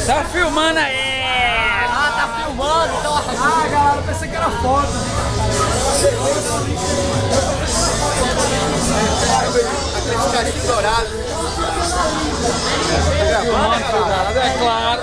Tá filmando aí! Ah, tá filmando, então... Ah, galera, eu pensei que era foto. Aquele carinho dourado. Filmando, é claro.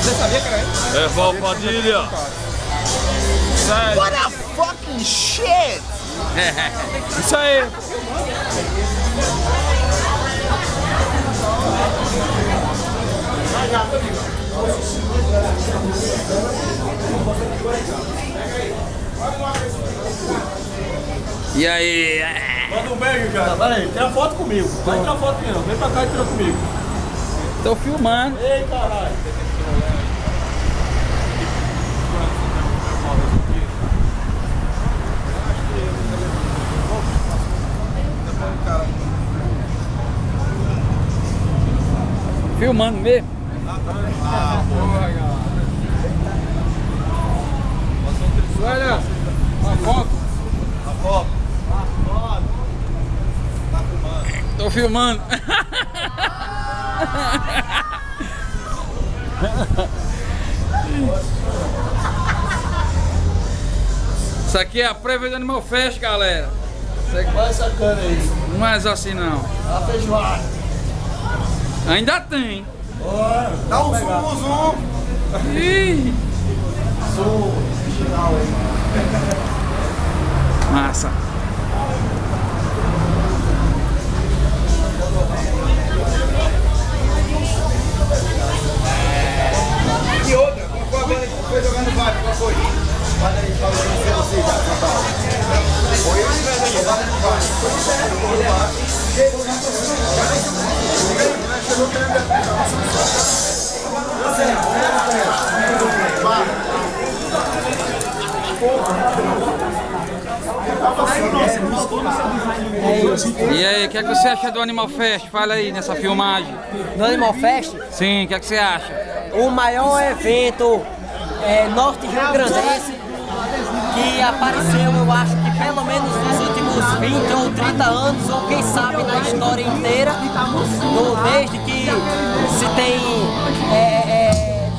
Você sabia que era ele? É Val Padilha. What a fucking shit! Isso aí. E aí? Manda um beijo, cara. Peraí, tira foto comigo. Vai tirar foto comigo. Vem pra cá e tira comigo. Tô filmando. Ei, caralho. Filmando mesmo. Olha, a foto. A foto. Tá filmando. Tô filmando. Isso aqui é a prévia do Animal Fest, galera. Vai sacando aí. Não é assim não. A feijoada. Ainda tem. Dá um zoom. Ih, Zoom. Final aí. massa. E outra, qual foi a banda que foi jogar no bar? Qual foi? Olha aí, fala aí, você já, São Paulo. Foi eu que ganhei, jogar no bar. Chegou no bar. Chegou na chegou E aí, o que é que você acha do Animal Fest? Fala aí nessa filmagem. No Animal Fest, Sim, o que é que você acha? o maior evento norte-rio-grandense que apareceu, eu acho que pelo menos nos últimos 20 ou 30 anos, ou quem sabe na história inteira, desde que se tem,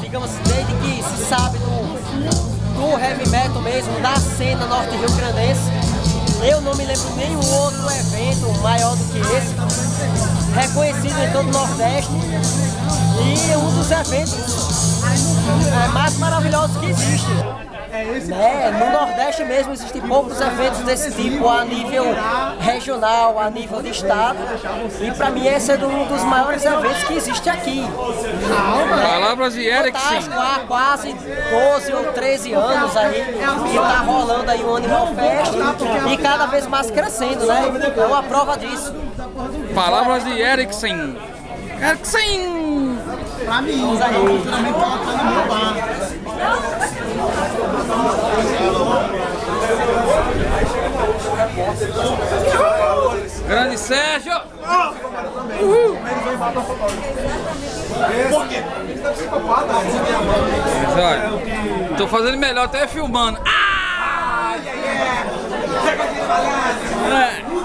digamos, desde que se sabe do heavy metal mesmo, da cena norte-rio-grandense. Eu não me lembro nenhum outro evento maior do que esse, reconhecido em todo o Nordeste, e um dos eventos mais maravilhosos que existe. No Nordeste mesmo existem poucos eventos desse tipo a nível regional, a nível de estado, e para mim esse é um dos maiores eventos que existe aqui. Palavras de Erickson. Fantástico, há quase 12 ou 13 anos aí que tá rolando aí o Animal Fest e cada vez mais crescendo, né? É uma prova disso. Palavras de Erickson. Erickson! pra mim, também toca no meu bar. Grande Sérgio! Por quê? Ele deve ser papado, Olha, tô fazendo melhor até filmando. ai, ai, ai. Chega aqui falando.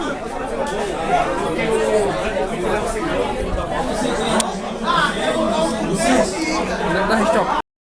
Da Restop.